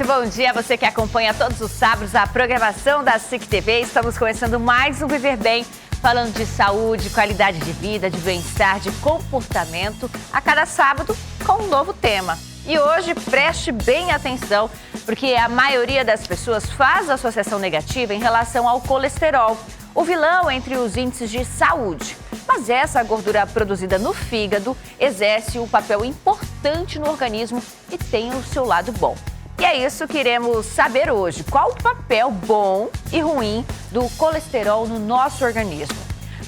bom dia a você que acompanha todos os sábados a programação da SIC TV. Estamos começando mais um Viver Bem, falando de saúde, qualidade de vida, de bem-estar, de comportamento, a cada sábado com um novo tema. E hoje preste bem atenção, porque a maioria das pessoas faz associação negativa em relação ao colesterol, o vilão entre os índices de saúde. Mas essa gordura produzida no fígado exerce um papel importante no organismo e tem o seu lado bom. E é isso que iremos saber hoje. Qual o papel bom e ruim do colesterol no nosso organismo?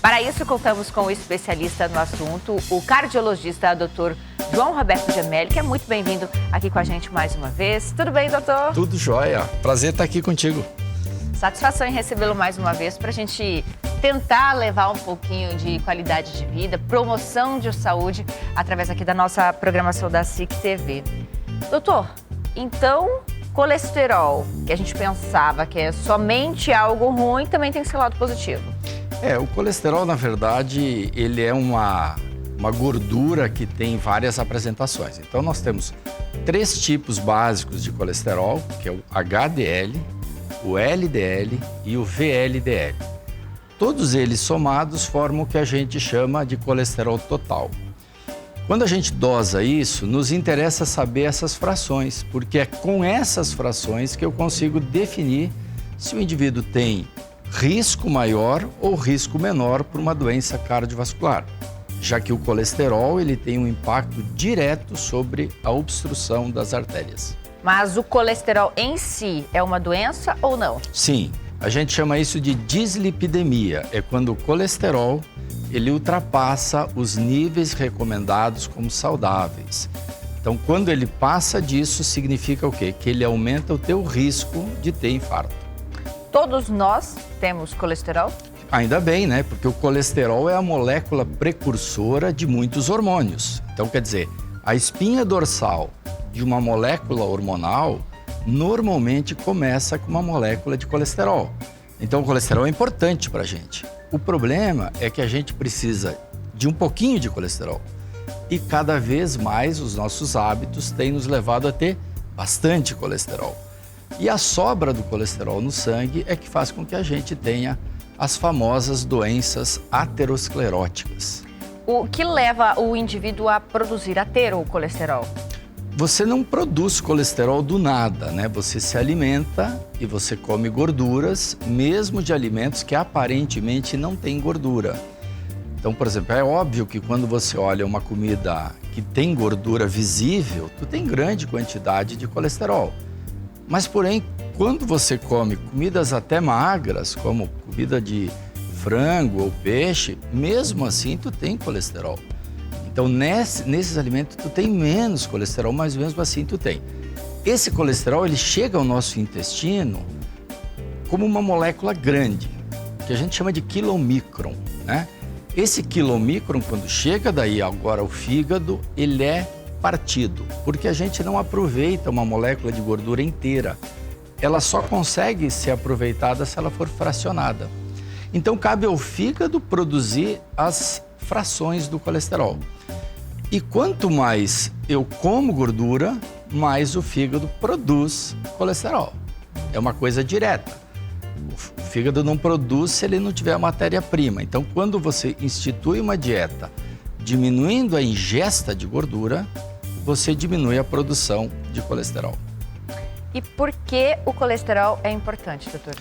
Para isso, contamos com o especialista no assunto, o cardiologista Dr. João Roberto Gemelli, que é muito bem-vindo aqui com a gente mais uma vez. Tudo bem, doutor? Tudo jóia. Prazer estar aqui contigo. Satisfação em recebê-lo mais uma vez para a gente tentar levar um pouquinho de qualidade de vida, promoção de saúde, através aqui da nossa programação da SIC TV. Doutor, então, colesterol, que a gente pensava que é somente algo ruim, também tem seu lado positivo. O colesterol, na verdade, ele é uma gordura que tem várias apresentações. Então, nós temos 3 tipos básicos de colesterol, que é o HDL, o LDL e o VLDL. Todos eles somados formam o que a gente chama de colesterol total. Quando a gente dosa isso, nos interessa saber essas frações, porque é com essas frações que eu consigo definir se o indivíduo tem risco maior ou risco menor por uma doença cardiovascular, já que o colesterol ele tem um impacto direto sobre a obstrução das artérias. Mas o colesterol em si é uma doença ou não? Sim, a gente chama isso de dislipidemia, é quando o colesterol ele ultrapassa os níveis recomendados como saudáveis. Então, quando ele passa disso, significa o quê? Que ele aumenta o teu risco de ter infarto. Todos nós temos colesterol? Ainda bem, né? Porque o colesterol é a molécula precursora de muitos hormônios. Então, quer dizer, a espinha dorsal de uma molécula hormonal normalmente começa com uma molécula de colesterol. Então, o colesterol é importante para a gente. O problema é que a gente precisa de um pouquinho de colesterol. E cada vez mais os nossos hábitos têm nos levado a ter bastante colesterol. E a sobra do colesterol no sangue é que faz com que a gente tenha as famosas doenças ateroscleróticas. O que leva o indivíduo a produzir, a ter o colesterol? Você não produz colesterol do nada, né? Você se alimenta e você come gorduras, mesmo de alimentos que aparentemente não têm gordura. Então, por exemplo, é óbvio que quando você olha uma comida que tem gordura visível, tu tem grande quantidade de colesterol. Mas, porém, quando você come comidas até magras, como comida de frango ou peixe, mesmo assim tu tem colesterol. Então, nesses alimentos, tu tem menos colesterol, mas mesmo assim tu tem. Esse colesterol, ele chega ao nosso intestino como uma molécula grande, que a gente chama de quilomicron, né? Esse quilomicron, quando chega daí agora ao fígado, ele é partido, porque a gente não aproveita uma molécula de gordura inteira. Ela só consegue ser aproveitada se ela for fracionada. Então, cabe ao fígado produzir as frações do colesterol. E quanto mais eu como gordura, mais o fígado produz colesterol. É uma coisa direta. O fígado não produz se ele não tiver a matéria-prima. Então, quando você institui uma dieta diminuindo a ingesta de gordura, você diminui a produção de colesterol. E por que o colesterol é importante, doutor?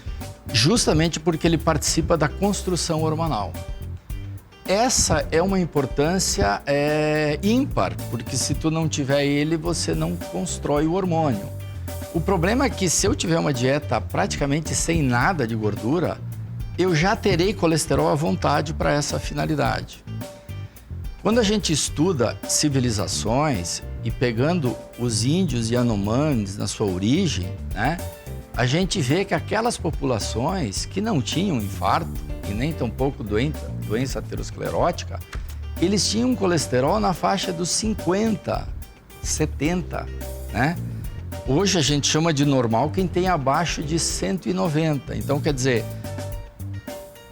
Justamente porque ele participa da construção hormonal. Essa é uma importância ímpar, porque se tu não tiver ele, você não constrói o hormônio. O problema é que se eu tiver uma dieta praticamente sem nada de gordura, eu já terei colesterol à vontade para essa finalidade. Quando a gente estuda civilizações e pegando os índios Yanomamis na sua origem, né, a gente vê que aquelas populações que não tinham infarto e nem tampouco doença aterosclerótica, eles tinham um colesterol na faixa dos 50, 70, né? Hoje a gente chama de normal quem tem abaixo de 190. Então, quer dizer,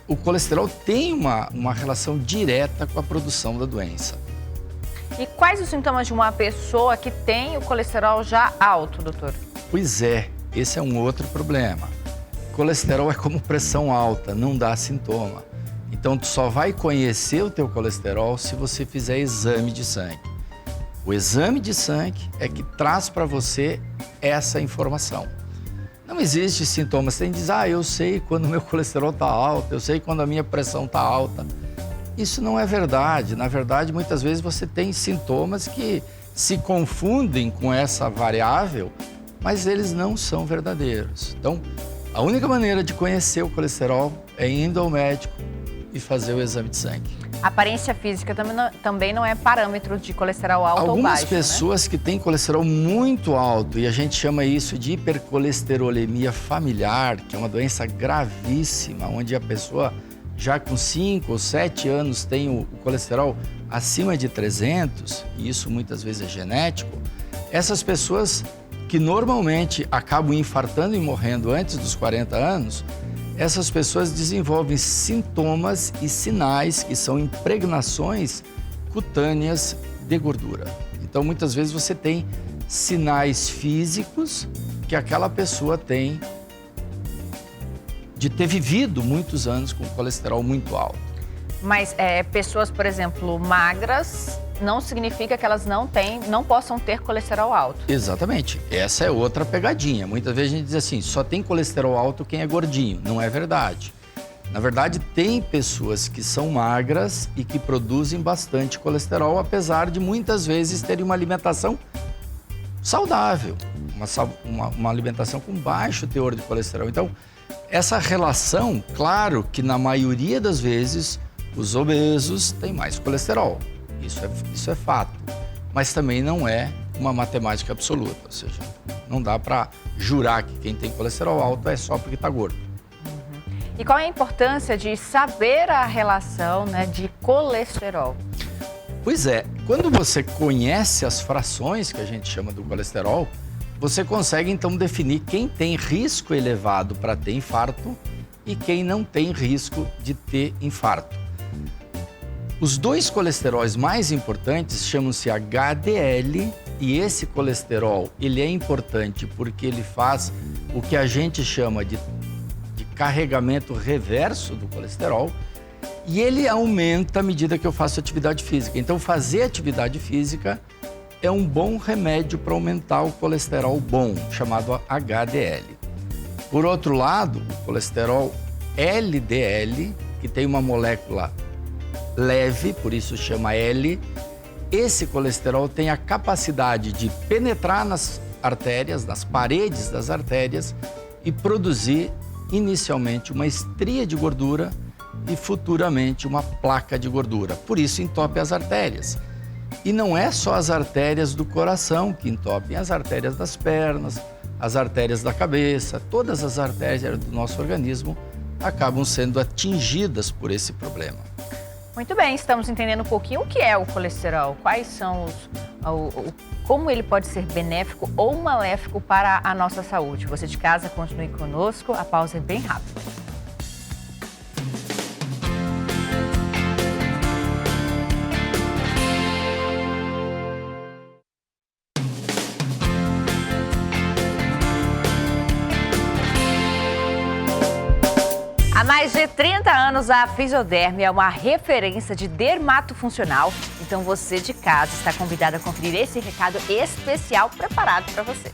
o colesterol tem uma relação direta com a produção da doença. E quais os sintomas de uma pessoa que tem o colesterol já alto, doutor? Pois é, esse é um outro problema. Colesterol é como pressão alta, não dá sintoma. Então, tu só vai conhecer o teu colesterol se você fizer exame de sangue. O exame de sangue é que traz para você essa informação. Não existe sintomas. Tem que dizer, eu sei quando o meu colesterol está alto, eu sei quando a minha pressão está alta. Isso não é verdade. Na verdade, muitas vezes você tem sintomas que se confundem com essa variável, mas eles não são verdadeiros. Então, a única maneira de conhecer o colesterol é indo ao médico e fazer o exame de sangue. A aparência física também não é parâmetro de colesterol alto ou baixo, Algumas pessoas, né, que têm colesterol muito alto, e a gente chama isso de hipercolesterolemia familiar, que é uma doença gravíssima, onde a pessoa já com 5 ou 7 anos tem o colesterol acima de 300, e isso muitas vezes é genético. Essas pessoas que normalmente acabam infartando e morrendo antes dos 40 anos, essas pessoas desenvolvem sintomas e sinais que são impregnações cutâneas de gordura. Então, muitas vezes você tem sinais físicos que aquela pessoa tem de ter vivido muitos anos com colesterol muito alto. Mas pessoas, por exemplo, magras, não significa que elas não possam ter colesterol alto. Exatamente. Essa é outra pegadinha. Muitas vezes a gente diz assim, só tem colesterol alto quem é gordinho. Não é verdade. Na verdade, tem pessoas que são magras e que produzem bastante colesterol, apesar de muitas vezes terem uma alimentação saudável, uma alimentação com baixo teor de colesterol. Então, essa relação, claro que na maioria das vezes, os obesos têm mais colesterol. Isso é fato, mas também não é uma matemática absoluta, ou seja, não dá para jurar que quem tem colesterol alto é só porque está gordo. E qual é a importância de saber a relação, né, de colesterol? Pois é, quando você conhece as frações que a gente chama do colesterol, você consegue então definir quem tem risco elevado para ter infarto e quem não tem risco de ter infarto. Os dois colesteróis mais importantes chamam-se HDL, e esse colesterol ele é importante porque ele faz o que a gente chama de carregamento reverso do colesterol, e ele aumenta à medida que eu faço atividade física. Então, fazer atividade física é um bom remédio para aumentar o colesterol bom, chamado HDL. Por outro lado, o colesterol LDL, que tem uma molécula leve, por isso chama L, esse colesterol tem a capacidade de penetrar nas artérias, nas paredes das artérias e produzir inicialmente uma estria de gordura e futuramente uma placa de gordura. Por isso entope as artérias. E não é só as artérias do coração que entopem, as artérias das pernas, as artérias da cabeça, todas as artérias do nosso organismo acabam sendo atingidas por esse problema. Muito bem, estamos entendendo um pouquinho o que é o colesterol, quais são como ele pode ser benéfico ou maléfico para a nossa saúde. Você de casa, continue conosco, a pausa é bem rápida. Há mais de 30 anos, a Fisiderm é uma referência de dermato funcional. Então você de casa está convidado a conferir esse recado especial preparado para você.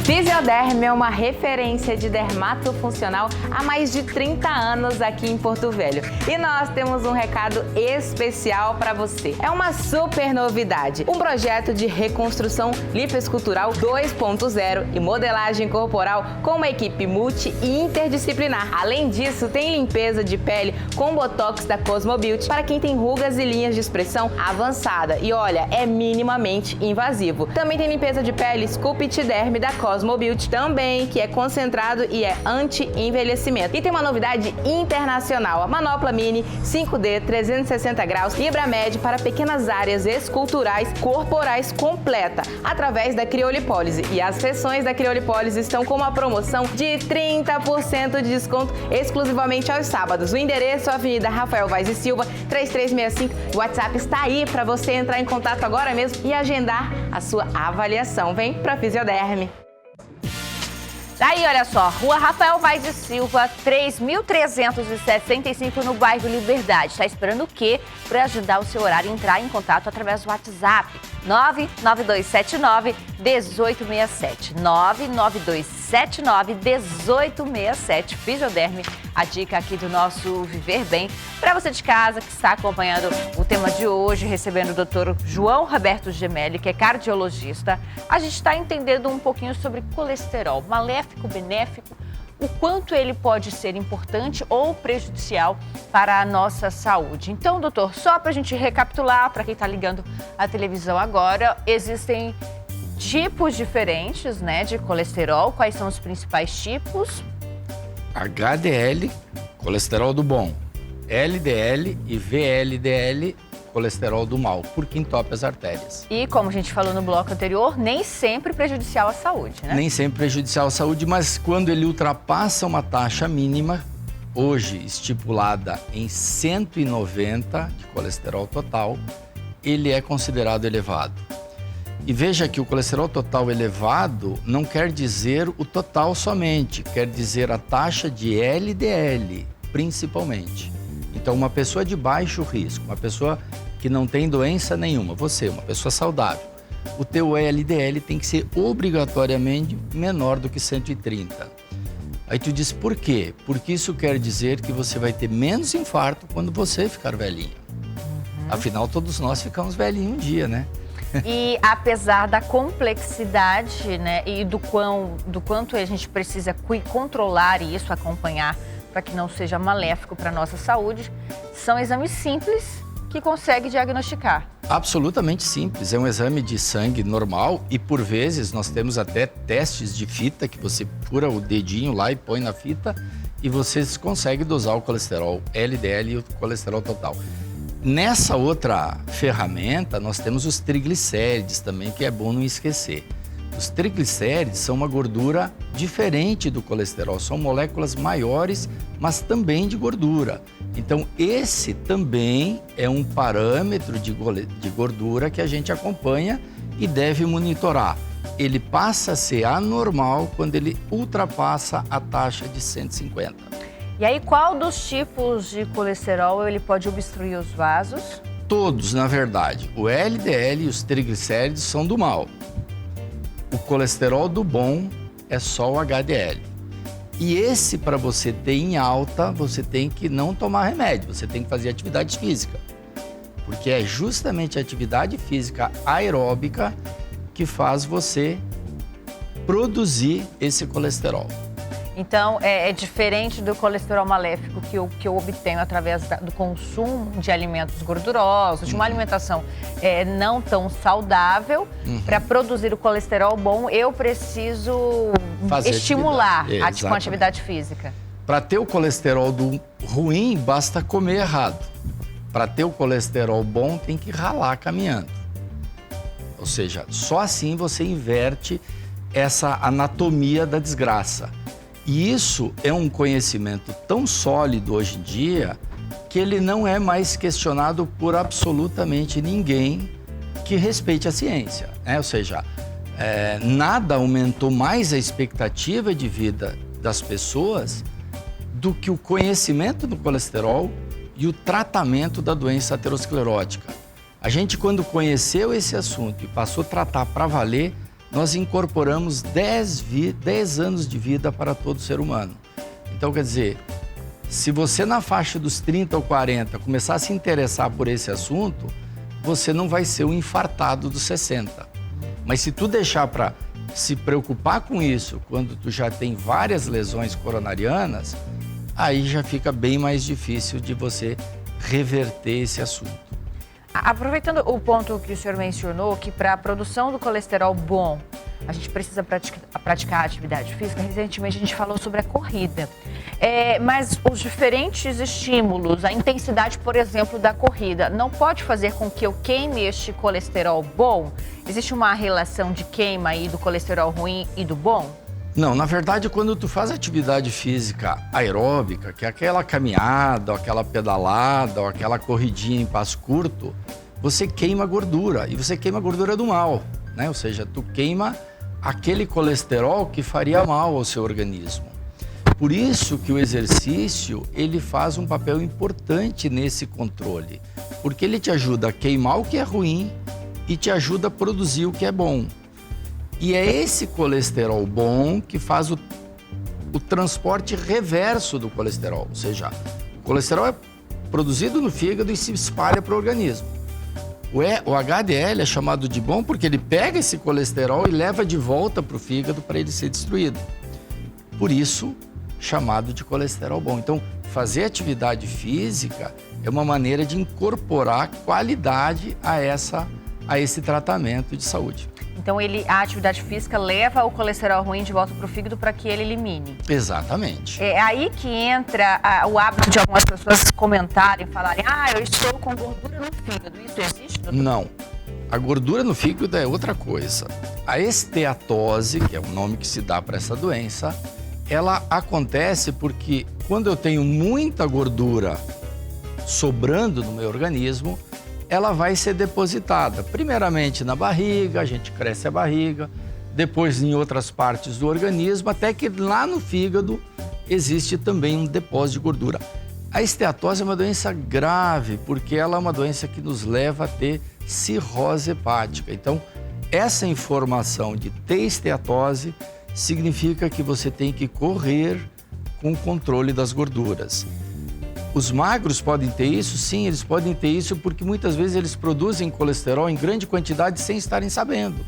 Fisiderm é uma referência de dermato funcional há mais de 30 anos aqui em Porto Velho. E nós temos um recado especial para você. É uma super novidade, um projeto de reconstrução lipoescultural 2.0 e modelagem corporal com uma equipe multi e interdisciplinar. Além disso, tem limpeza de pele com botox da Cosmo Beauty para quem tem rugas e linhas de expressão avançada. E olha, é minimamente invasivo. Também tem limpeza de pele Sculpt Derm da Cosmo Osmobilt também, que é concentrado e é anti-envelhecimento. E tem uma novidade internacional, a Manopla Mini 5D 360 graus Libramed para pequenas áreas esculturais corporais completa, através da criolipólise. E as sessões da criolipólise estão com uma promoção de 30% de desconto exclusivamente aos sábados. O endereço é Avenida Rafael Vaz e Silva, 3365. O WhatsApp está aí para você entrar em contato agora mesmo e agendar a sua avaliação. Vem para Fisioderme. Daí, olha só, Rua Rafael Vaz e Silva, 3.365 no bairro Liberdade. Está esperando o quê? Para agendar o seu horário e entrar em contato através do WhatsApp. 99279-1867. 99279-1867. Fisioderme, a dica aqui do nosso Viver Bem. Para você de casa que está acompanhando o tema de hoje, recebendo o doutor João Roberto Gemelli, que é cardiologista, a gente está entendendo um pouquinho sobre colesterol, maléfico, benéfico, o quanto ele pode ser importante ou prejudicial para a nossa saúde. Então, doutor, só para a gente recapitular, para quem está ligando a televisão agora, existem tipos diferentes, né, de colesterol. Quais são os principais tipos? HDL, colesterol do bom. LDL e VLDL, colesterol do mal, porque entope as artérias. E como a gente falou no bloco anterior, nem sempre prejudicial à saúde, né? Nem sempre prejudicial à saúde, mas quando ele ultrapassa uma taxa mínima, hoje estipulada em 190 de colesterol total, ele é considerado elevado. E veja que o colesterol total elevado não quer dizer o total somente, quer dizer a taxa de LDL, principalmente. Então, uma pessoa de baixo risco, uma pessoa que não tem doença nenhuma, você, uma pessoa saudável, o teu LDL tem que ser obrigatoriamente menor do que 130. Aí tu diz, por quê? Porque isso quer dizer que você vai ter menos infarto quando você ficar velhinho. Afinal, todos nós ficamos velhinhos um dia, né? E apesar da complexidade, né, e do quanto a gente precisa controlar isso, acompanhar, para que não seja maléfico para a nossa saúde, são exames simples que consegue diagnosticar. Absolutamente simples, é um exame de sangue normal e por vezes nós temos até testes de fita que você fura o dedinho lá e põe na fita e você consegue dosar o colesterol LDL e o colesterol total. Nessa outra ferramenta nós temos os triglicérides também, que é bom não esquecer. Os triglicérides são uma gordura diferente do colesterol, são moléculas maiores, mas também de gordura. Então, esse também é um parâmetro de gordura que a gente acompanha e deve monitorar. Ele passa a ser anormal quando ele ultrapassa a taxa de 150. E aí, qual dos tipos de colesterol ele pode obstruir os vasos? Todos, na verdade. O LDL e os triglicérides são do mal. O colesterol do bom é só o HDL. E esse, para você ter em alta, você tem que não tomar remédio, você tem que fazer atividade física. Porque é justamente a atividade física aeróbica que faz você produzir esse colesterol. Então, é diferente do colesterol maléfico que eu obtenho através do consumo de alimentos gordurosos, de uma alimentação não tão saudável. Para produzir o colesterol bom, eu preciso estimular com atividade física. Para ter o colesterol ruim, basta comer errado. Para ter o colesterol bom, tem que ralar caminhando. Ou seja, só assim você inverte essa anatomia da desgraça. E isso é um conhecimento tão sólido hoje em dia que ele não é mais questionado por absolutamente ninguém que respeite a ciência, né? Ou seja, nada aumentou mais a expectativa de vida das pessoas do que o conhecimento do colesterol e o tratamento da doença aterosclerótica. A gente, quando conheceu esse assunto e passou a tratar para valer, nós incorporamos 10 anos de vida para todo ser humano. Então, quer dizer, se você na faixa dos 30 ou 40 começar a se interessar por esse assunto, você não vai ser o infartado dos 60. Mas se tu deixar para se preocupar com isso quando tu já tem várias lesões coronarianas, aí já fica bem mais difícil de você reverter esse assunto. Aproveitando o ponto que o senhor mencionou, que para a produção do colesterol bom, a gente precisa praticar atividade física. Recentemente a gente falou sobre a corrida. Mas os diferentes estímulos, a intensidade, por exemplo, da corrida, não pode fazer com que eu queime este colesterol bom? Existe uma relação de queima aí do colesterol ruim e do bom? Não, na verdade, quando tu faz atividade física aeróbica, que é aquela caminhada, ou aquela pedalada, ou aquela corridinha em passo curto, você queima gordura, e você queima a gordura do mal, né? Ou seja, tu queima aquele colesterol que faria mal ao seu organismo. Por isso que o exercício, ele faz um papel importante nesse controle, porque ele te ajuda a queimar o que é ruim e te ajuda a produzir o que é bom. E é esse colesterol bom que faz o transporte reverso do colesterol, ou seja, o colesterol é produzido no fígado e se espalha para o organismo. O HDL é chamado de bom porque ele pega esse colesterol e leva de volta para o fígado para ele ser destruído. Por isso, chamado de colesterol bom. Então, fazer atividade física é uma maneira de incorporar qualidade a esse tratamento de saúde. Então, a atividade física leva o colesterol ruim de volta para o fígado para que ele elimine. Exatamente. É aí que entra o hábito de algumas pessoas comentarem, falarem, eu estou com gordura no fígado. Isso existe, doutor? Não. A gordura no fígado é outra coisa. A esteatose, que é o nome que se dá para essa doença, ela acontece porque quando eu tenho muita gordura sobrando no meu organismo, ela vai ser depositada, primeiramente na barriga, a gente cresce a barriga, depois em outras partes do organismo, até que lá no fígado existe também um depósito de gordura. A esteatose é uma doença grave, porque ela é uma doença que nos leva a ter cirrose hepática. Então, essa informação de ter esteatose significa que você tem que correr com o controle das gorduras. Os magros podem ter isso? Sim, eles podem ter isso porque muitas vezes eles produzem colesterol em grande quantidade sem estarem sabendo.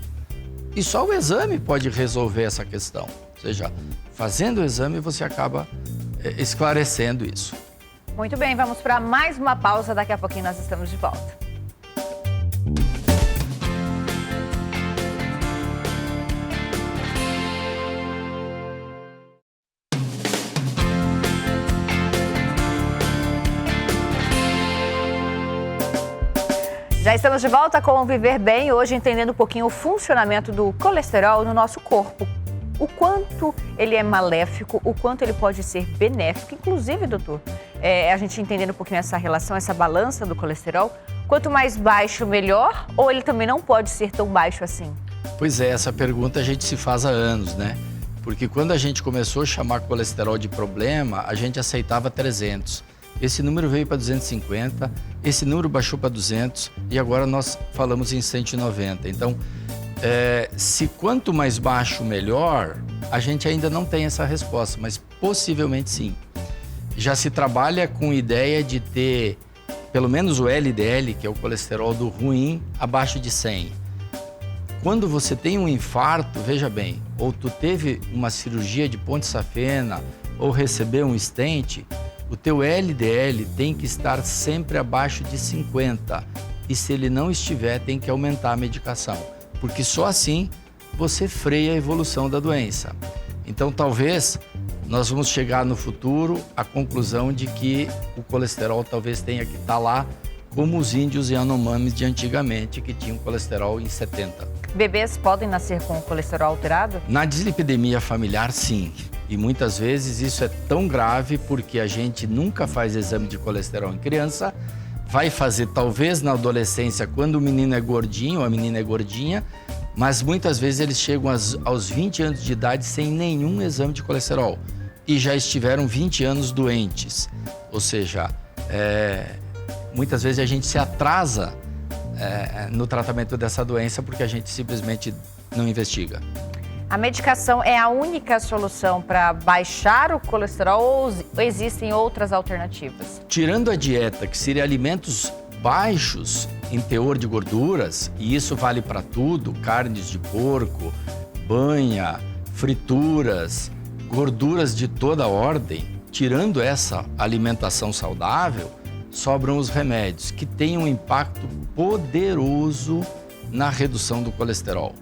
E só o exame pode resolver essa questão. Ou seja, fazendo o exame você acaba esclarecendo isso. Muito bem, vamos para mais uma pausa. Daqui a pouquinho nós estamos de volta. Já estamos de volta com o Viver Bem, hoje entendendo um pouquinho o funcionamento do colesterol no nosso corpo. O quanto ele é maléfico, o quanto ele pode ser benéfico. Inclusive, doutor, a gente entendendo um pouquinho essa relação, essa balança do colesterol, quanto mais baixo, melhor? Ou ele também não pode ser tão baixo assim? Pois é, essa pergunta a gente se faz há anos, né? Porque quando a gente começou a chamar colesterol de problema, a gente aceitava 300. Esse número veio para 250, esse número baixou para 200 e agora nós falamos em 190. Então, se quanto mais baixo, melhor, a gente ainda não tem essa resposta, mas possivelmente sim. Já se trabalha com ideia de ter pelo menos o LDL, que é o colesterol do ruim, abaixo de 100. Quando você tem um infarto, veja bem, ou tu teve uma cirurgia de ponte safena ou recebeu um stent, o teu LDL tem que estar sempre abaixo de 50 e se ele não estiver, tem que aumentar a medicação, porque só assim você freia a evolução da doença. Então, talvez nós vamos chegar no futuro à conclusão de que o colesterol talvez tenha que estar lá como os índios Yanomamis de antigamente, que tinham colesterol em 70. Bebês podem nascer com o colesterol alterado? Na dislipidemia familiar, sim. E muitas vezes isso é tão grave porque a gente nunca faz exame de colesterol em criança, vai fazer talvez na adolescência quando o menino é gordinho ou a menina é gordinha, mas muitas vezes eles chegam aos 20 anos de idade sem nenhum exame de colesterol e já estiveram 20 anos doentes. Ou seja, muitas vezes a gente se atrasa no tratamento dessa doença porque a gente simplesmente não investiga. A medicação é a única solução para baixar o colesterol ou existem outras alternativas? Tirando a dieta, que seria alimentos baixos em teor de gorduras, e isso vale para tudo, carnes de porco, banha, frituras, gorduras de toda ordem, tirando essa alimentação saudável, sobram os remédios, que têm um impacto poderoso na redução do colesterol.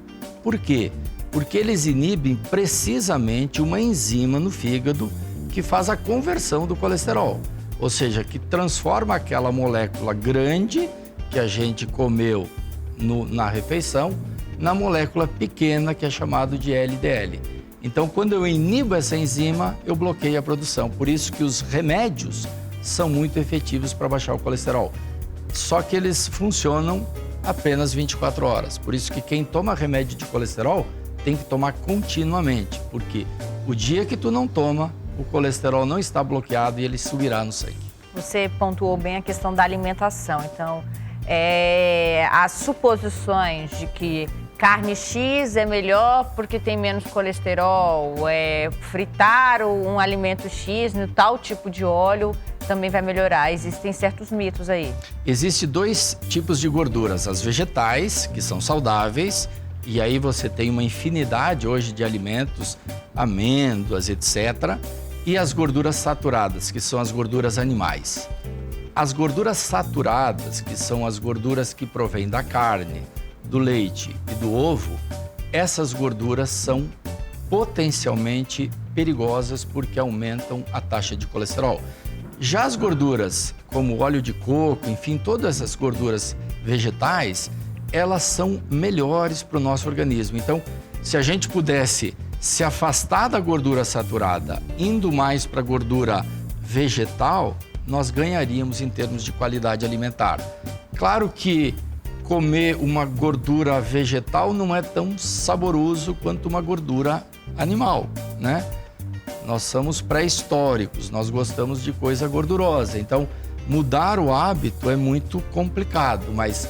Por quê? Porque eles inibem precisamente uma enzima no fígado que faz a conversão do colesterol. Ou seja, que transforma aquela molécula grande que a gente comeu na refeição na molécula pequena que é chamado de LDL. Então, quando eu inibo essa enzima, eu bloqueio a produção. Por isso que os remédios são muito efetivos para baixar o colesterol. Só que eles funcionam apenas 24 horas. Por isso que quem toma remédio de colesterol tem que tomar continuamente. Porque o dia que tu não toma, o colesterol não está bloqueado e ele subirá no sangue. Você pontuou bem a questão da alimentação. Então, as suposições de que carne X é melhor porque tem menos colesterol, fritar um alimento X no tal tipo de óleo também vai melhorar. Existem certos mitos aí. Existem 2 tipos de gorduras, as vegetais, que são saudáveis, e aí você tem uma infinidade hoje de alimentos, amêndoas, etc., e as gorduras saturadas, que são as gorduras animais. As gorduras saturadas, que são as gorduras que provêm da carne, do leite e do ovo, essas gorduras são potencialmente perigosas porque aumentam a taxa de colesterol. Já as gorduras, como óleo de coco, enfim, todas essas gorduras vegetais, elas são melhores para o nosso organismo. Então, se a gente pudesse se afastar da gordura saturada, indo mais para a gordura vegetal, nós ganharíamos em termos de qualidade alimentar. Claro que comer uma gordura vegetal não é tão saboroso quanto uma gordura animal, né? Nós somos pré-históricos, nós gostamos de coisa gordurosa. Então, mudar o hábito é muito complicado, mas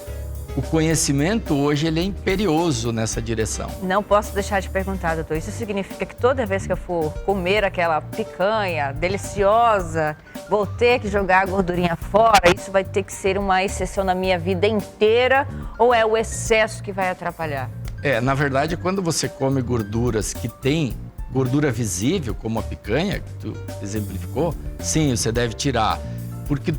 o conhecimento hoje ele é imperioso nessa direção. Não posso deixar de perguntar, doutor, isso significa que toda vez que eu for comer aquela picanha deliciosa, vou ter que jogar a gordurinha fora? Isso vai ter que ser uma exceção na minha vida inteira ou é o excesso que vai atrapalhar? Na verdade, quando você come gorduras que têm gordura visível, como a picanha, que tu exemplificou, sim, você deve tirar. Porque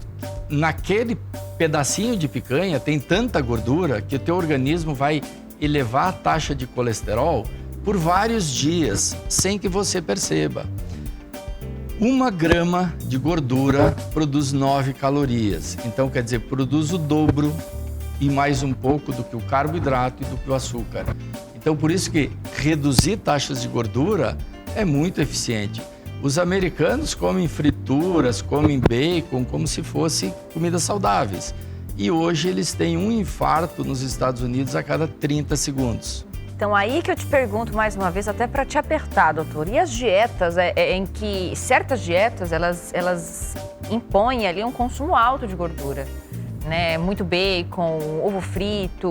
naquele pedacinho de picanha tem tanta gordura que o teu organismo vai elevar a taxa de colesterol por vários dias, sem que você perceba. 1 grama de gordura produz 9 calorias. Então, quer dizer, produz o dobro e mais um pouco do que o carboidrato e do que o açúcar. Então, por isso que reduzir taxas de gordura é muito eficiente. Os americanos comem frituras, comem bacon como se fossem comidas saudáveis. E hoje eles têm um infarto nos Estados Unidos a cada 30 segundos. Então aí que eu te pergunto mais uma vez, até para te apertar, doutor, e as dietas em que certas dietas elas impõem ali um consumo alto de gordura, né? Muito bacon, ovo frito,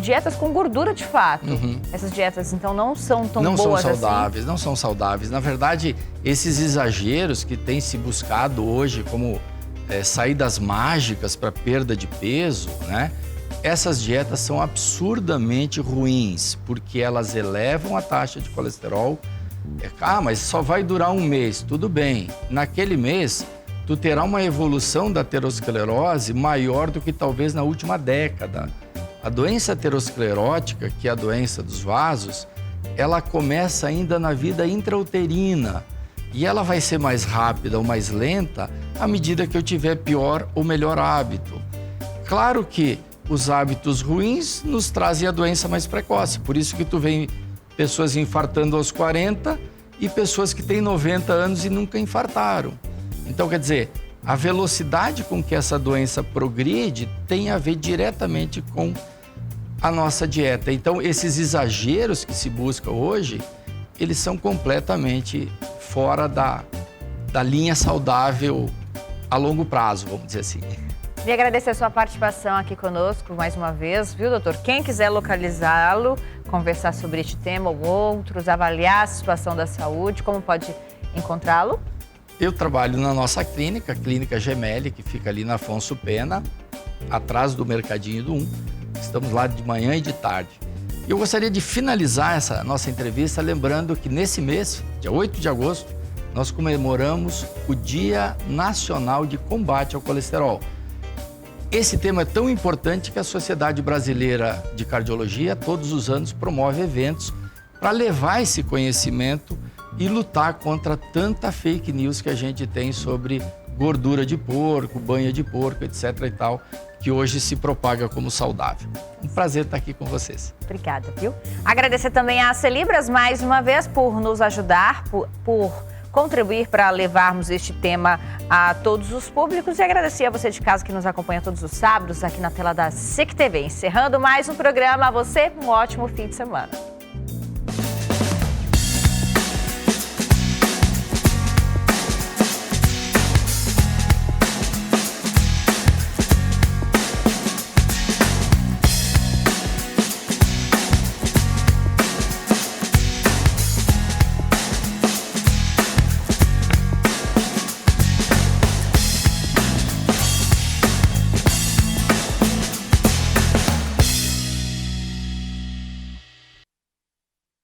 dietas com gordura de fato. Uhum. Essas dietas então não são tão boas assim? Não são saudáveis. Na verdade, esses exageros que têm se buscado hoje como saídas mágicas para perda de peso, né? Essas dietas são absurdamente ruins, porque elas elevam a taxa de colesterol. Mas só vai durar 1 mês. Tudo bem. Naquele mês, tu terá uma evolução da aterosclerose maior do que talvez na última década. A doença aterosclerótica, que é a doença dos vasos, ela começa ainda na vida intrauterina. E ela vai ser mais rápida ou mais lenta à medida que eu tiver pior ou melhor hábito. Claro que os hábitos ruins nos trazem a doença mais precoce. Por isso que tu vê pessoas infartando aos 40 e pessoas que têm 90 anos e nunca infartaram. Então, quer dizer, a velocidade com que essa doença progride tem a ver diretamente com a nossa dieta. Então, esses exageros que se busca hoje, eles são completamente fora da linha saudável a longo prazo, vamos dizer assim. Queria agradecer a sua participação aqui conosco mais uma vez, viu, doutor? Quem quiser localizá-lo, conversar sobre este tema ou outros, avaliar a situação da saúde, como pode encontrá-lo? Eu trabalho na nossa clínica, a Clínica Gemelli, que fica ali na Afonso Pena, atrás do Mercadinho do 1. Estamos lá de manhã e de tarde. E eu gostaria de finalizar essa nossa entrevista lembrando que nesse mês, dia 8 de agosto, nós comemoramos o Dia Nacional de Combate ao Colesterol. esse tema é tão importante que a Sociedade Brasileira de Cardiologia, todos os anos, promove eventos para levar esse conhecimento e lutar contra tanta fake news que a gente tem sobre gordura de porco, banha de porco, etc. e tal, que hoje se propaga como saudável. Um prazer estar aqui com vocês. Obrigada, viu? Agradecer também a Celibras mais uma vez por nos ajudar, por contribuir para levarmos este tema a todos os públicos e agradecer a você de casa que nos acompanha todos os sábados aqui na tela da SIC TV. Encerrando mais um programa, a você um ótimo fim de semana.